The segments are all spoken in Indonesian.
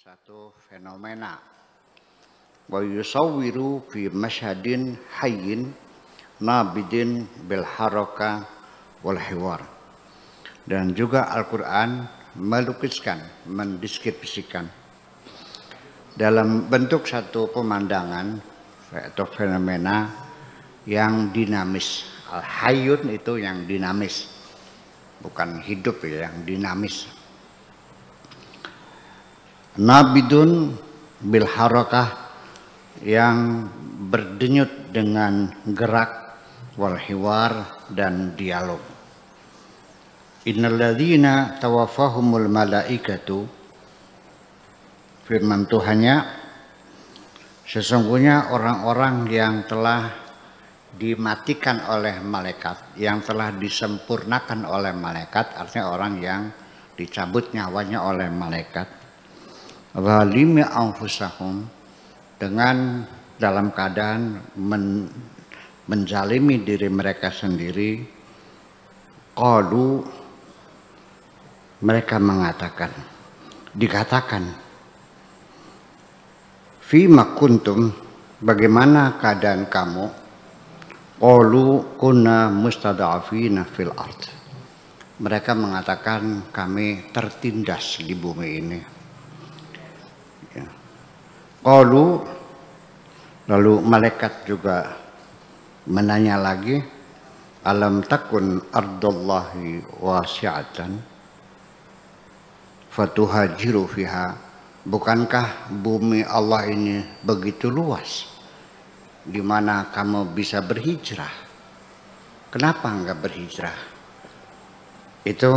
satu fenomena wa yusawwiru fi masyhadin hayyin nabidin bil haraka wal hiwar. Dan juga Al-Quran melukiskan, mendeskripsikan dalam bentuk satu pemandangan atau fenomena yang dinamis. Al-hayyun itu yang dinamis, bukan hidup ya, yang dinamis. Nabidun bil harakah, yang berdenyut dengan gerak, wal hiwar, dan dialog. Innalladzina tawaffahumul malaikatu, firman Tuhannya, sesungguhnya orang-orang yang telah dimatikan oleh malaikat, yang telah disempurnakan oleh malaikat, artinya orang yang dicabut nyawanya oleh malaikat, zalimi anfusahum, dengan dalam keadaan menzalimi diri mereka sendiri, qalu, mereka mengatakan, dikatakan, fima kuntum, bagaimana keadaan kamu? Qalu kunna mustada'afina fil ard. Mereka mengatakan kami tertindas di bumi ini. Ya. Qalu, lalu malaikat juga menanya lagi, alam takun ardallahi wasi'atan fatuhajiru fiha, bukankah bumi Allah ini begitu luas di mana kamu bisa berhijrah? Kenapa enggak berhijrah? Itu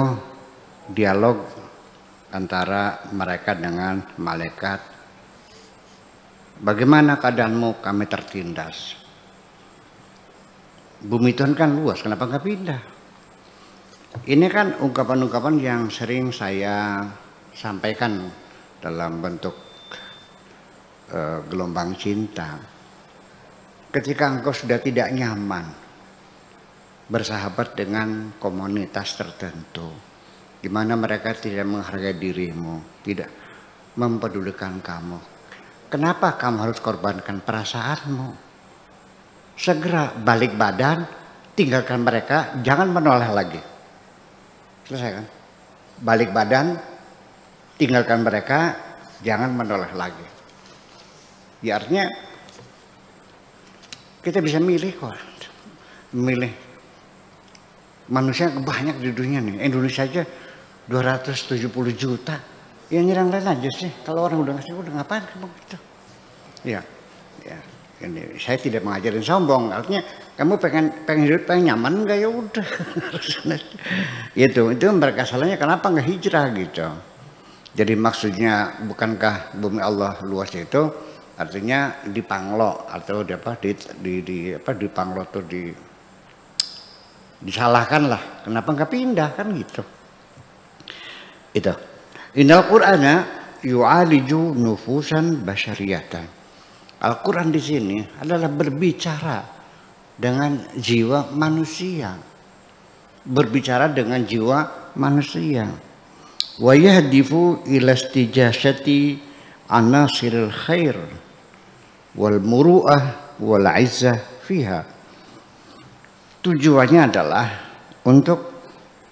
dialog antara mereka dengan malaikat. Bagaimana keadaanmu? Kami tertindas. Bumi Tuhan kan luas, kenapa enggak pindah? Ini kan ungkapan-ungkapan yang sering saya sampaikan dalam bentuk gelombang cinta. Ketika engkau sudah tidak nyaman bersahabat dengan komunitas tertentu, di mana mereka tidak menghargai dirimu, tidak mempedulikan kamu, kenapa kamu harus korbankan perasaanmu? Segera balik badan, tinggalkan mereka, jangan menoleh lagi. Selesai kan? Balik badan, tinggalkan mereka, jangan menoleh lagi. Ya, artinya kita bisa milih kok. Milih. Manusia banyak di dunia nih. Indonesia aja 270 juta. Ya nyerang lain aja sih. Kalau orang udah ngasih, udah ngapain kamu gitu. Ya. Ya. Ini saya tidak mengajarin sombong. Artinya kamu pengen hidup, pengen nyaman enggak, ya udah. itu mereka salahnya kenapa enggak hijrah gitu. Jadi maksudnya bukankah bumi Allah luas itu artinya dipanglo atau dipanglo atau disalahkan lah. Kenapa enggak pindah kan gitu. Itu. Innal Qur'ana yu'aliju nufusan basyariyatan. Al-Quran di sini adalah berbicara dengan jiwa manusia, berbicara dengan jiwa manusia. Wa yahdifu ila istijasati anasiril khair wal muru'ah wal izzah fiha. Tujuannya adalah untuk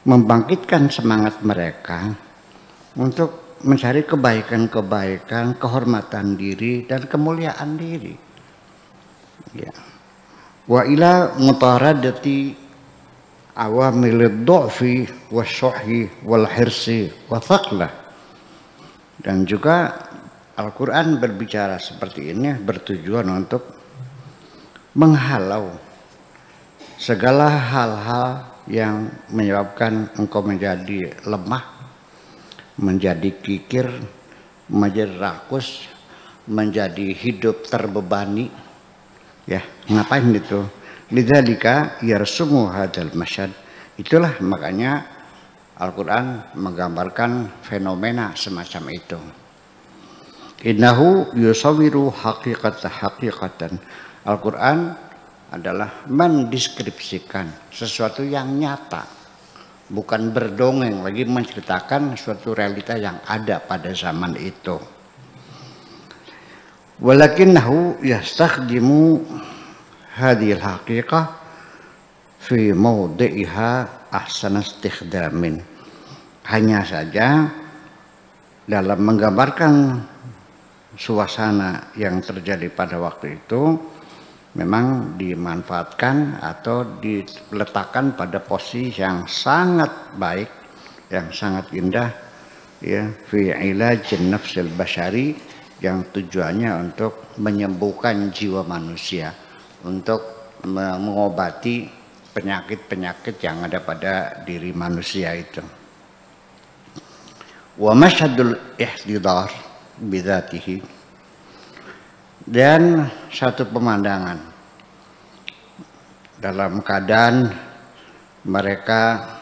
membangkitkan semangat mereka untuk mencari kebaikan-kebaikan, kehormatan diri dan kemuliaan diri. Ya. Wa ila mutaradati awamilid dha'fi wasyuhi wal hirsi wa thaqlah. Dan juga Al-Quran berbicara seperti ini bertujuan untuk menghalau segala hal-hal yang menyebabkan engkau menjadi lemah, menjadi kikir, menjadi rakus, menjadi hidup terbebani. Ya, ngapain itu? Lidzalika yarsumu hadzal masyad. Itulah makanya Al-Quran menggambarkan fenomena semacam itu. Innahu yusawiru haqiqatan. Al-Quran adalah mendeskripsikan sesuatu yang nyata. Bukan berdongeng lagi, menceritakan suatu realita yang ada pada zaman itu. Walakinnahu yastakhdimu hadhihi al-haqiqah fi mawdi'iha ahsana istikhdamin. Hanya saja dalam menggambarkan suasana yang terjadi pada waktu itu memang dimanfaatkan atau diletakkan pada posisi yang sangat baik, yang sangat indah, ya, fi ilajin nafsil basyari, yang tujuannya untuk menyembuhkan jiwa manusia, untuk mengobati penyakit-penyakit yang ada pada diri manusia itu. Wa masyadul ihtidar bidzatihi, dan satu pemandangan dalam keadaan mereka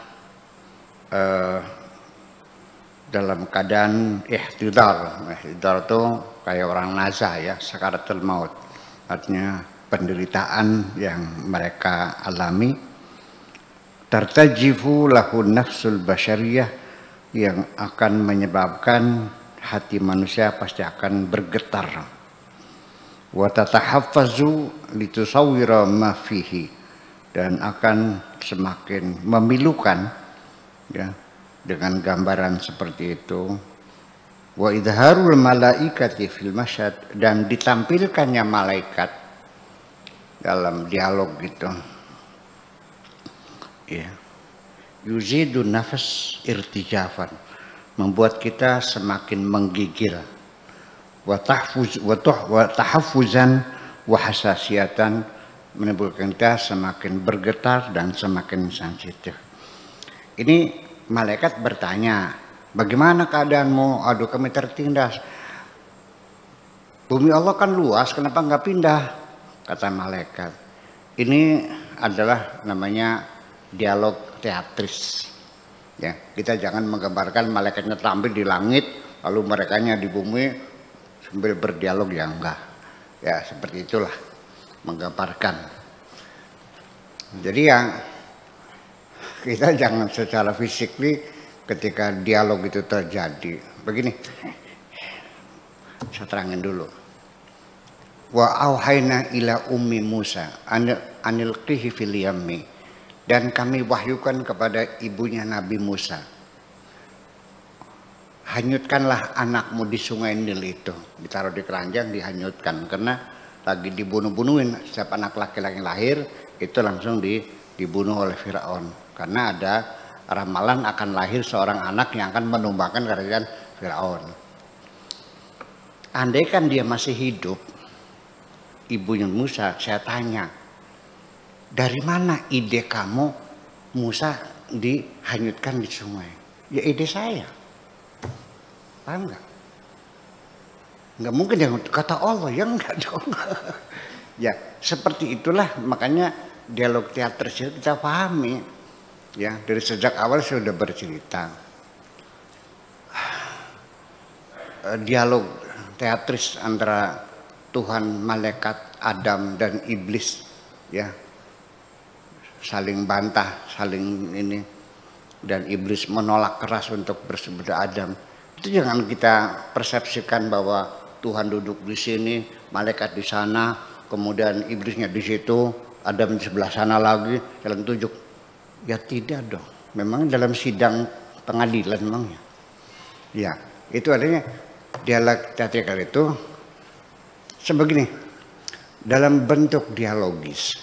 dalam keadaan ihtidar. Ihtidar itu kayak orang nazah, ya, sakaratul maut, artinya penderitaan yang mereka alami. Tartajifu lahu nafsul basyariyah, yang akan menyebabkan hati manusia pasti akan bergetar. Wa tatahaffazu litusawwira ma fihi, dan akan semakin memilukan, ya, dengan gambaran seperti itu. Wa idharul malaikati fil masyad, dan ditampilkannya malaikat dalam dialog gitu, ya, yuzidu nafas irtijafan, membuat kita semakin menggigil, wa tahaffuzan wa hasasiatan, menimbulkan kita semakin bergetar dan semakin sensitif. Ini malaikat bertanya, bagaimana keadaanmu? Aduh, kami tertindas. Bumi Allah kan luas, kenapa nggak pindah? Kata malaikat. Ini adalah namanya dialog teatris. Ya, kita jangan menggambarkan malaikatnya tampil di langit, lalu merekanya di bumi sambil berdialog, ya enggak. Ya, seperti itulah menggambarkan. Jadi yang kita jangan secara fisik nih ketika dialog itu terjadi. Begini, saya terangin dulu. Wa auhayna ila ummi Musa anilqihi fil yammi, dan kami wahyukan kepada ibunya Nabi Musa, hanyutkanlah anakmu di sungai Nil itu. Ditaruh di keranjang, dihanyutkan, karena lagi dibunuh-bunuhin. Setiap anak laki-laki lahir itu langsung dibunuh oleh Firaun, karena ada ramalan akan lahir seorang anak yang akan menumbangkan kerajaan Firaun. Andaikan dia masih hidup, ibunya Musa, saya tanya, dari mana ide kamu Musa dihanyutkan di sungai? Ya ide saya. Paham nggak? Nggak mungkin yang kata Allah, ya enggak dong. Ya seperti itulah, makanya dialog teatris itu kita pahami. Ya, dari sejak awal saya sudah bercerita. Dialog teatris antara Tuhan, malaikat, Adam dan iblis, ya, saling bantah, saling ini, dan iblis menolak keras untuk bersekutu Adam. Itu jangan kita persepsikan bahwa Tuhan duduk di sini, malaikat di sana, kemudian iblisnya di situ, Adam di sebelah sana lagi, jalan tunjuk. Ya tidak dong, memang dalam sidang pengadilan memangnya. Ya, itu adanya dialog teatrikal itu sebegini, dalam bentuk dialogis.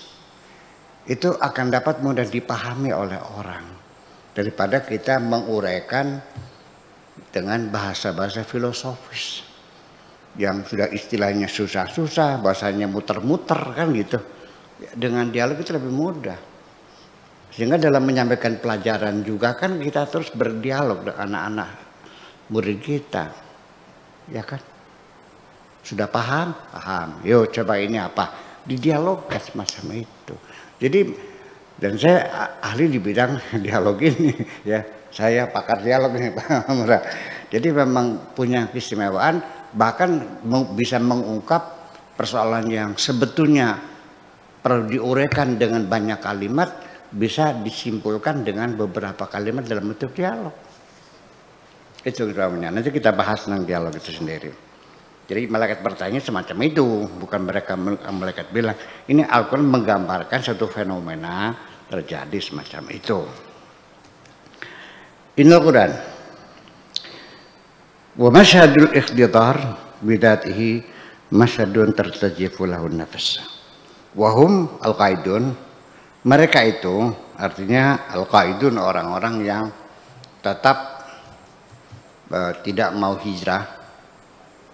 Itu akan dapat mudah dipahami oleh orang daripada kita menguraikan dengan bahasa-bahasa filosofis yang sudah istilahnya susah-susah, bahasanya muter-muter kan gitu. Dengan dialog itu lebih mudah. Sehingga dalam menyampaikan pelajaran juga kan kita terus berdialog dengan anak-anak murid kita. Ya kan? Sudah paham? Paham. Yuk coba ini apa? Didialogkan semacam itu. Jadi, dan saya ahli di bidang dialog ini, ya. Saya pakar dialog ini, Pak Murah. Jadi memang punya keistimewaan, bahkan bisa mengungkap persoalan yang sebetulnya perlu diuraikan dengan banyak kalimat, bisa disimpulkan dengan beberapa kalimat dalam bentuk dialog. Itu namanya. Nanti kita bahas tentang dialog itu sendiri. Jadi malaikat bertanya semacam itu, bukan malaikat bilang. Ini Al-Quran menggambarkan satu fenomena terjadi semacam itu. Innal Quran wa masyhadul ikhtidar bidatihi masyhadun tertajifu lahun nafas. Wahum al-qaidun, mereka itu artinya al-qaidun orang-orang yang tetap tidak mau hijrah,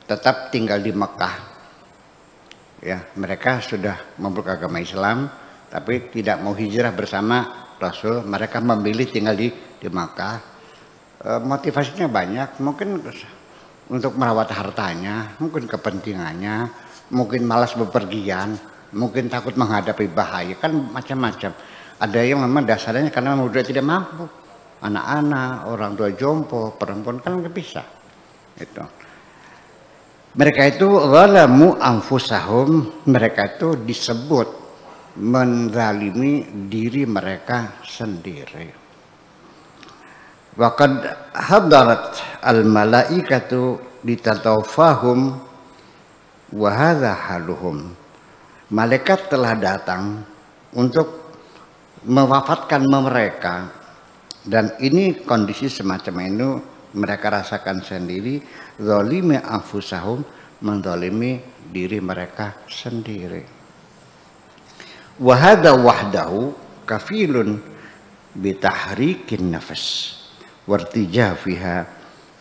tetap tinggal di Mekah. Ya, mereka sudah memeluk agama Islam tapi tidak mau hijrah bersama Rasul. Mereka memilih tinggal di Mekah. Motivasinya banyak, mungkin untuk merawat hartanya, mungkin kepentingannya, mungkin malas bepergian, mungkin takut menghadapi bahaya, kan macam-macam. Ada yang memang dasarnya karena memang sudah tidak mampu, anak-anak, orang tua jompo, perempuan kan nggak bisa. Itu. Mereka itu zalamu anfusahum, mereka itu disebut menzalimi diri mereka sendiri. Waqad hadarat al-malaikatu litatawfahum wa hadza haluhum. Malaikat telah datang untuk mewafatkan mereka, dan ini kondisi semacam itu mereka rasakan sendiri. Zalimi anfusahum, menzalimi diri mereka sendiri. Wa hadza wahdahu kafilun bitahrikin nafas wartijafiha,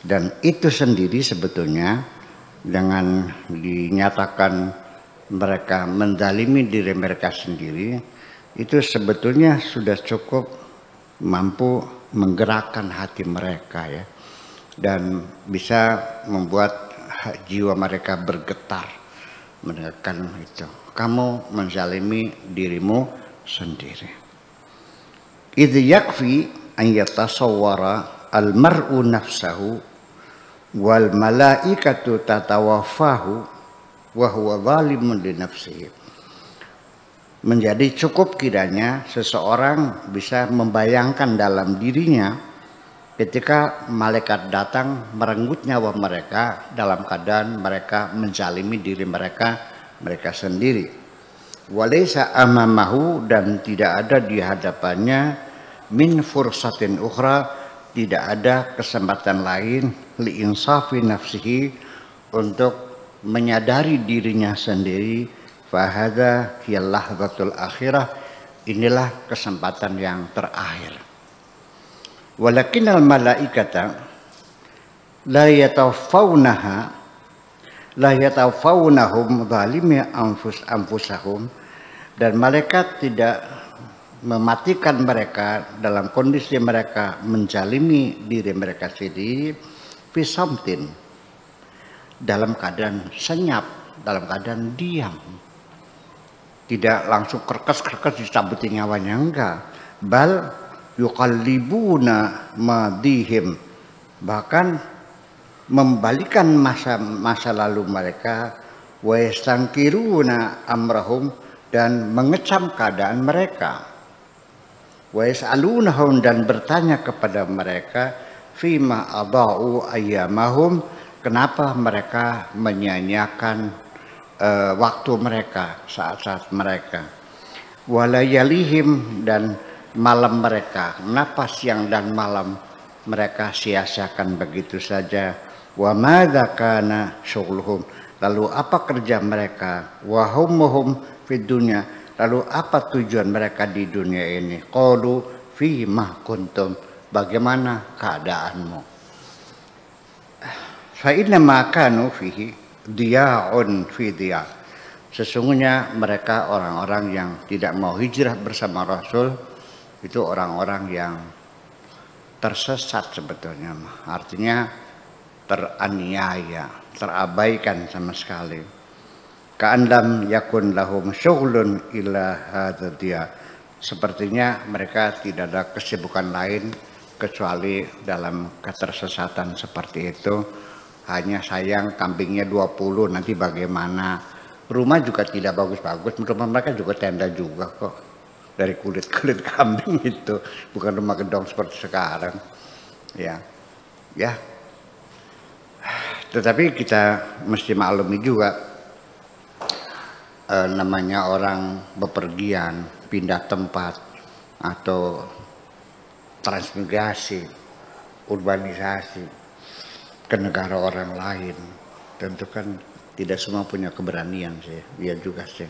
dan itu sendiri sebetulnya dengan dinyatakan mereka menzalimi diri mereka sendiri, itu sebetulnya sudah cukup mampu menggerakkan hati mereka ya, dan bisa membuat jiwa mereka bergetar mendengarkan itu. Kamu menzalimi dirimu sendiri. Idh yakfi an yatasawwara al-mar'u nafsahu wal malaikatu tatawaffahu wa huwa zalimun li nafsihi. Menjadi cukup kiranya seseorang bisa membayangkan dalam dirinya ketika malaikat datang merenggut nyawa mereka dalam keadaan mereka menzalimi diri mereka sendiri. Walaysa amamahu, dan tidak ada di hadapannya min fursatin ukhra, tidak ada kesempatan lain li insafi nafsihi, untuk menyadari dirinya sendiri. Fahadha hiyal lahzatul akhirah, inilah kesempatan yang terakhir. Walakinnal malaikata la yatawafawnahum zalimi anfusahum, dan malaikat tidak mematikan mereka dalam kondisi mereka menjalimi diri mereka sendiri fisamtin, dalam keadaan senyap, dalam keadaan diam, tidak langsung kerkes dicabuti nyawanya, enggak. Bal yuqallibuna madihim, bahkan membalikan masa lalu mereka, wa yastankiruna amrahum, dan mengecam keadaan mereka, wa yas'alunahum, dan bertanya kepada mereka, fima adau ayyamahum, kenapa mereka menyia-nyiakan waktu mereka, saat-saat mereka, walayalihim, dan malam mereka, kenapa siang dan malam mereka sia-siakan begitu saja. Wa madza kana syughluhum, lalu apa kerja mereka, wa humuhum fid dunya, lalu apa tujuan mereka di dunia ini. Qalu fi ma kuntum, bagaimana keadaanmu. Fa inna ma kanu fihi diya'un fi diya', sesungguhnya mereka orang-orang yang tidak mau hijrah bersama Rasul, itu orang-orang yang tersesat sebetulnya, artinya teraniaya, terabaikan sama sekali. Ka'an lam yakun lahum syughlun illa hadza dia, sepertinya mereka tidak ada kesibukan lain kecuali dalam ketersesatan seperti itu. Hanya sayang kambingnya 20, nanti bagaimana. Rumah juga tidak bagus-bagus, rumah mereka juga tenda juga kok, dari kulit kambing itu, bukan rumah gedong seperti sekarang. Ya Tetapi kita mesti maklumi juga namanya orang bepergian, pindah tempat atau transmigrasi, urbanisasi ke negara orang lain, tentu kan tidak semua punya keberanian sih, dia juga sih.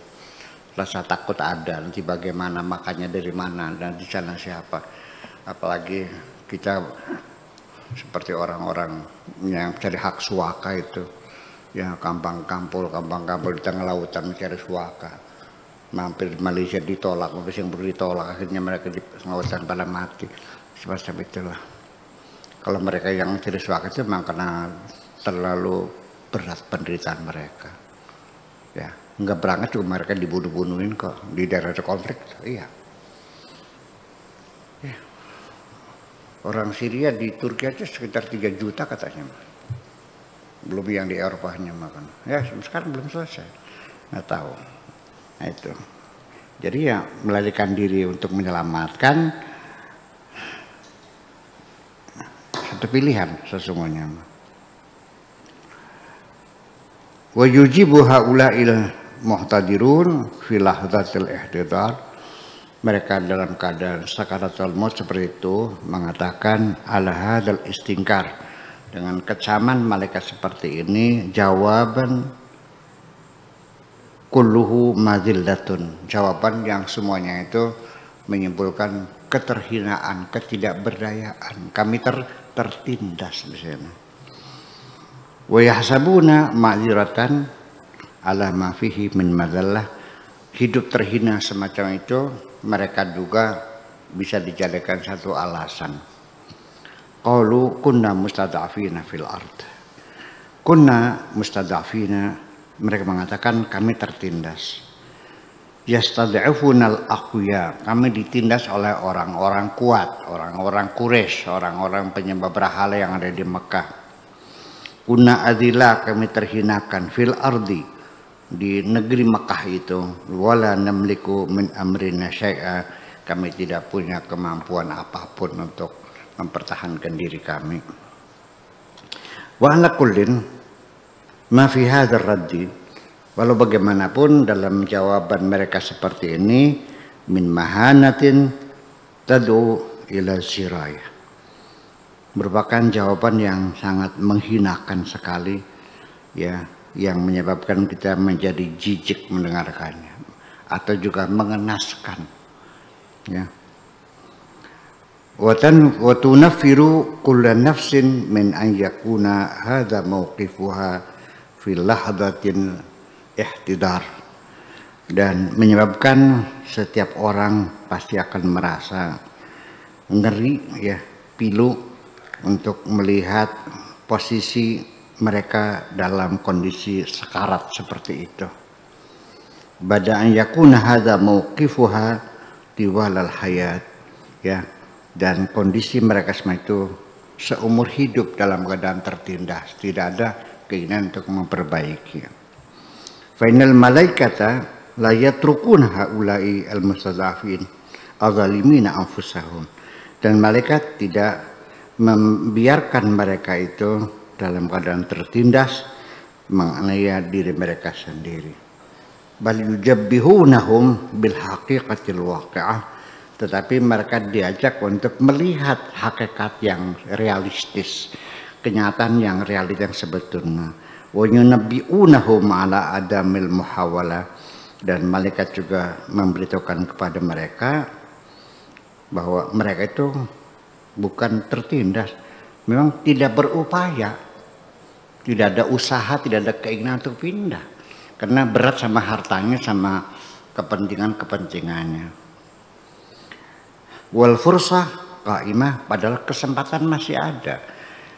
Rasa takut ada, nanti bagaimana makannya dari mana dan di sana siapa. Apalagi kita seperti orang-orang yang cari hak suaka itu, ya kampung-kampung di tengah lautan mencari suaka. Mampir di Malaysia ditolak, mampir Singapura ditolak, akhirnya mereka di lautan pada mati. Semacam itulah. Kalau mereka yang mencari suaka itu memang karena terlalu berat penderitaan mereka. Ya, nggak berangkat juga mereka dibunuh-bunuhin kok di daerah konflik. Iya. Ya. Orang Syria di Turki aja sekitar 3 juta katanya. Belum yang di Eropanya makan. Ya, sekarang belum selesai. Nggak tahu. Nah itu. Jadi ya melarikan diri untuk menyelamatkan satu pilihan sesungguhnya. Wa yujibu haula'il muhtadirun fi lahdatil ihtidar. Mereka dalam keadaan sakaratul maut seperti itu mengatakan ala hadzal istingkar, dengan kecaman malaikat seperti ini, jawaban kulluhu mazillatun, jawaban yang semuanya itu menyimpulkan keterhinaan, ketidakberdayaan. Kami tertindas di sini. Wa yahsabuna ma'ziratan ala ma fihi min madallah. Hidup terhina semacam itu mereka juga bisa dijadikan satu alasan. Qalu kunna mustad'afina fil ard. Kunna mustad'afina, mereka mengatakan kami tertindas. Yastad'afuna al-aqwiya, kami ditindas oleh orang-orang kuat, orang-orang Quraisy, orang-orang penyembah berhala yang ada di Mekah. Kunna adila, kami terhinakan fil ardi, di negeri Mekah itu. Wala namliku min amrina syai'a, kami tidak punya kemampuan apapun untuk mempertahankan diri kami. Wa ala kullin ma fi hadzal raddi, walau bagaimanapun dalam jawaban mereka seperti ini, min mahanatin tad'u ila zirayah, merupakan jawaban yang sangat menghinakan sekali, ya, yang menyebabkan kita menjadi jijik mendengarkannya atau juga mengenaskan, ya. Wa tunaffiru kulla nafsin min an yakuna hadza mauqifuha fi lahdatin ihtidar, dan menyebabkan setiap orang pasti akan merasa ngeri, ya, pilu untuk melihat posisi mereka dalam kondisi sekarat seperti itu. Bada'an yakuna hadza mauqifuha tiwalal hayat, ya, dan kondisi mereka semua itu seumur hidup dalam keadaan tertindas, tidak ada keinginan untuk memperbaiki. Fainal malaikata la yatrukuna haula'i al-mustadafin adzalimina anfusahum, dan malaikat tidak membiarkan mereka itu dalam keadaan tertindas menganiaya diri mereka sendiri. Bal yujabbihunahum bil haqiqatil waqi'ah, tetapi mereka diajak untuk melihat hakikat yang realistis, kenyataan yang realita yang sebetulnya. Wa yunabbi'unahum ala adamil muhawala, dan malaikat juga memberitahukan kepada mereka bahwa mereka itu bukan tertindas, memang tidak berupaya, tidak ada usaha, tidak ada keinginan untuk pindah, karena berat sama hartanya, sama kepentingannya. Wal fursah qaimah, padahal kesempatan masih ada.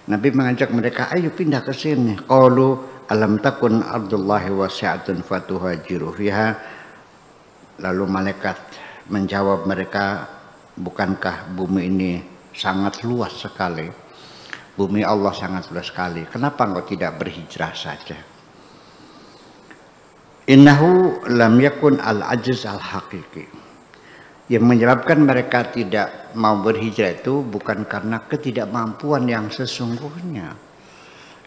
Nabi mengajak mereka, ayo pindah ke sini. Qalu alam takun ardullahi wasi'atun fatuhajiru fiha. Lalu malaikat menjawab mereka, bukankah bumi ini sangat luas sekali? Bumi Allah sangat luas sekali. Kenapa engkau tidak berhijrah saja? Innahu lam yakun al-ajiz al-haqiqi. Yang menyebabkan mereka tidak mau berhijrah itu bukan karena ketidakmampuan yang sesungguhnya.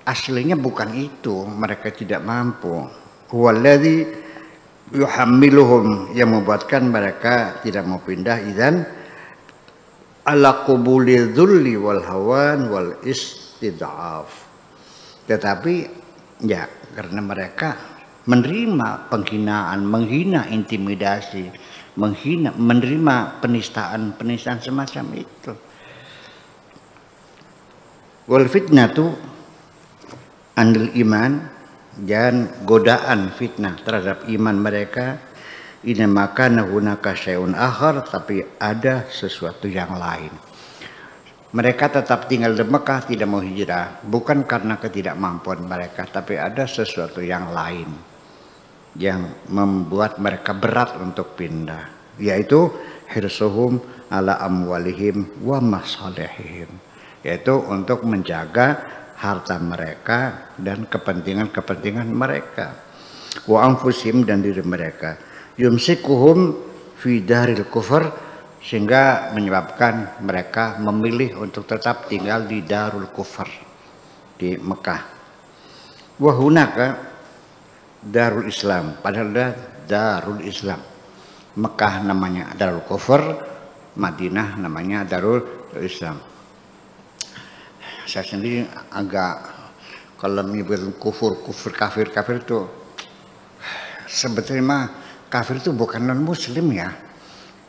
aslinya bukan itu, mereka tidak mampu. Huwallazi yuhammiluhum, yang membuatkan mereka tidak mau pindah, idzan ala qubuli dzulli wal hawan wal istid'af. Tetapi ya karena mereka menerima penghinaan, menghina intimidasi, menerima penistaan semacam itu. Wal fitnatu anil iman, dan godaan fitnah terhadap iman mereka, ini maka hunaka syai'un akhar, tapi ada sesuatu yang lain. Mereka tetap tinggal di Mekah, tidak mau hijrah, bukan karena ketidakmampuan mereka, tapi ada sesuatu yang lain yang membuat mereka berat untuk pindah, yaitu hirsuhum ala amwalihim wa masalihihim, yaitu untuk menjaga harta mereka dan kepentingan mereka, wa anfusihim, dan diri mereka, yumsikuhum fi daril kufur, sehingga menyebabkan mereka memilih untuk tetap tinggal di Darul Kufur, di Mekah. Wa hunaka Darul Islam, padahal ada Darul Islam. Mekah namanya Darul Kufur, Madinah namanya Darul Islam. Saya sendiri agak, kalau menyebut kufur kafir itu sebetulnya kafir itu bukan non muslim ya.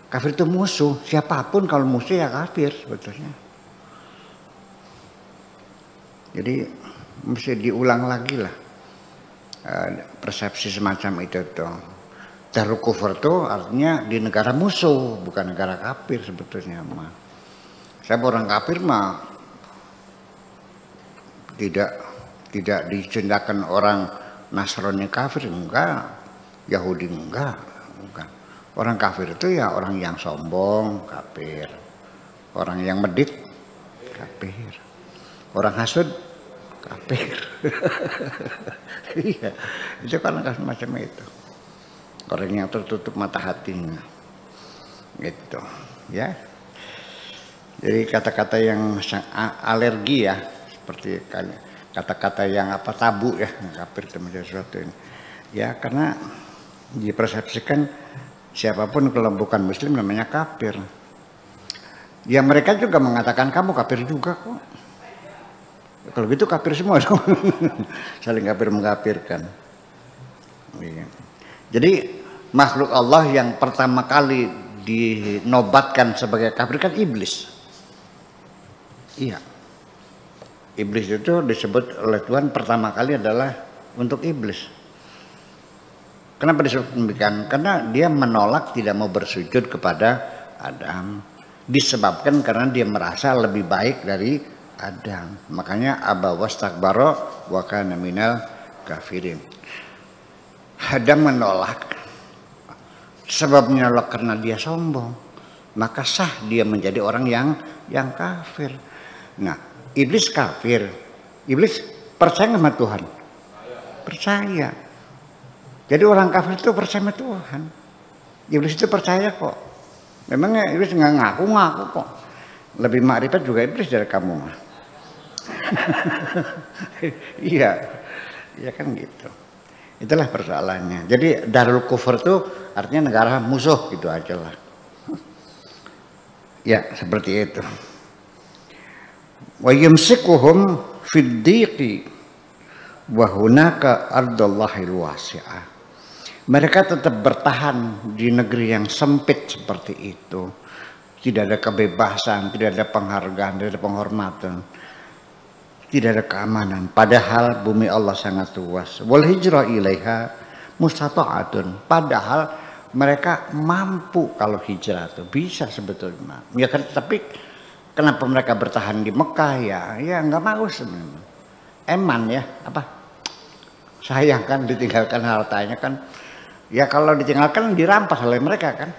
Kafir itu musuh, siapapun kalau musuh ya kafir sebetulnya. Jadi mesti diulang lagi lah persepsi semacam itu tuh. Darul kufur itu artinya di negara musuh, bukan negara kafir sebetulnya mah. Saya orang kafir mah tidak dicendakan orang Nasrani kafir, enggak, Yahudi enggak, bukan. Orang kafir itu ya orang yang sombong, kafir. Orang yang medit, kafir. Orang hasud, kafir. Iya, itu kan macam itu. Orang yang tertutup mata hatinya, gitu, ya. Jadi kata-kata yang alergi ya, seperti kata-kata yang tabu ya, kafir itu menjadi sesuatu ini. Ya karena dipersepsikan siapapun kalau bukan muslim namanya kafir. Ya mereka juga mengatakan kamu kafir juga kok. Kalau gitu kafir semua dong. Saling kafir mengkafirkan. Jadi makhluk Allah yang pertama kali dinobatkan sebagai kafir kan iblis. Iya. Iblis itu disebut oleh Tuhan pertama kali adalah untuk iblis. Kenapa disebut demikian? Karena dia menolak, tidak mau bersujud kepada Adam. Disebabkan karena dia merasa lebih baik dari Adam. Makanya aba wastakbara wa kana minal kafirin. Adam menolak. Sebab menolak karena dia sombong. Maka sah dia menjadi orang yang kafir. Nah, iblis kafir. Iblis percaya sama Tuhan? Percaya. Jadi orang kafir itu percaya sama Tuhan. Iblis itu percaya kok. Memangnya iblis nggak ngaku kok. Lebih makrifat juga iblis dari kamu. Iya, ya kan gitu. Itulah persoalannya. Jadi Darul Kufur itu artinya negara musuh, gitu aja lah. Ya seperti itu. Wa yumsikuhum fid dhiqi wa hunaka ardallahil wasi'ah. Mereka tetap bertahan di negeri yang sempit seperti itu. Tidak ada kebebasan, tidak ada penghargaan, tidak ada penghormatan, tidak ada keamanan. Padahal bumi Allah sangat luas. Wal hijrah ilaiha mustata'atun. Padahal mereka mampu kalau hijrah itu bisa sebetulnya. Ya kan, tapi kenapa mereka bertahan di Mekah ya nggak mau sebenarnya. Eman ya sayang kan ditinggalkan hartanya kan. Ya kalau ditinggalkan dirampas oleh mereka kan.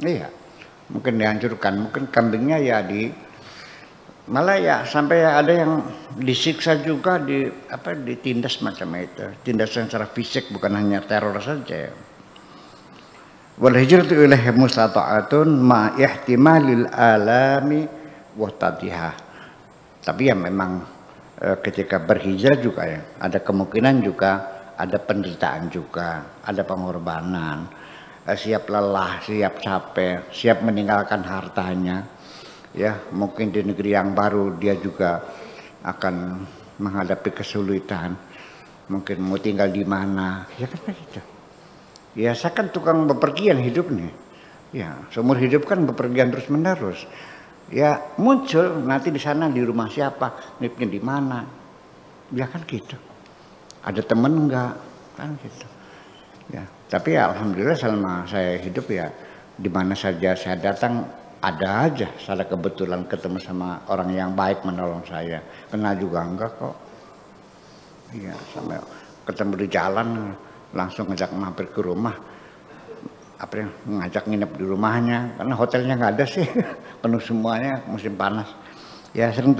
Iya. Mungkin dihancurkan, mungkin kambingnya ya malah ya sampai ada yang disiksa juga, ditindas macam itu. Tindasan secara fisik, bukan hanya teror saja. Wal hijratu ilaihi mustata'atun ma ihtimalil alami wa tadhiha. Tapi ya memang ketika berhijrah juga ya, ada kemungkinan juga ada penderitaan juga, ada pengorbanan, siap lelah, siap capek, siap meninggalkan hartanya. Ya, mungkin di negeri yang baru dia juga akan menghadapi kesulitan. Mungkin mau tinggal di mana, ya kan begitu. Ya saya kan tukang bepergian hidup nih. Ya, seumur hidup kan bepergian terus menerus. Ya muncul nanti di sana di rumah siapa, nipnya di mana. Ya kan gitu. Ada temen enggak, kan gitu. Ya, tapi ya, alhamdulillah selama saya hidup ya di mana saja saya datang ada aja saya kebetulan ketemu sama orang yang baik menolong saya. Kenal juga enggak kok. Iya, sampai ketemu di jalan langsung ngajak mampir ke rumah, apa ya, ngajak nginep di rumahnya karena hotelnya nggak ada sih, penuh semuanya musim panas. Ya sering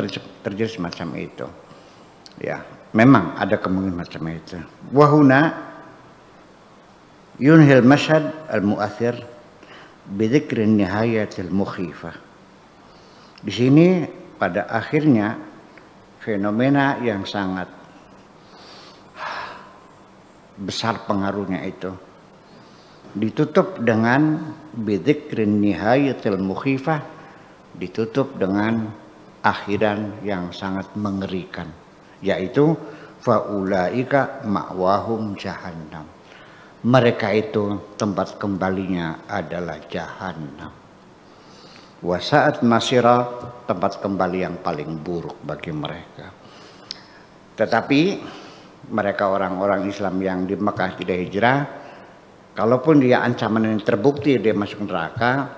terjadi semacam itu. Ya memang ada kemungkinan macam itu. Wahuna yunhil mashhad al-mu'athir bidzikrin nihayatil mukhifah. Di sini pada akhirnya fenomena yang sangat besar pengaruhnya itu ditutup dengan bidzikrin nihayatil mukhifah, ditutup dengan akhiran yang sangat mengerikan, yaitu faulaika ma'wahum jahannam. Mereka itu tempat kembalinya adalah jahannam. Wa sa'at masira, tempat kembali yang paling buruk bagi mereka. Tetapi mereka orang-orang Islam yang di Mekah tidak hijrah, kalaupun dia ancaman ini terbukti dia masuk neraka,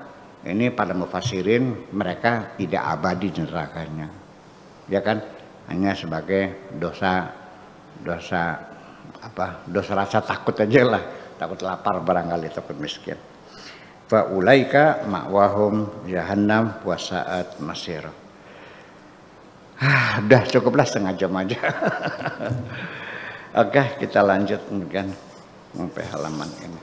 ini pada mufassirin mereka tidak abadi di nerakanya, ya kan, hanya sebagai dosa rasa takut aja lah, takut lapar barangkali, takut miskin. Fa ulaika ma'wahum jahannam wa sa'at masir. Udah cukuplah setengah jam aja. Oke, kita lanjut mungkin sampai halaman ini.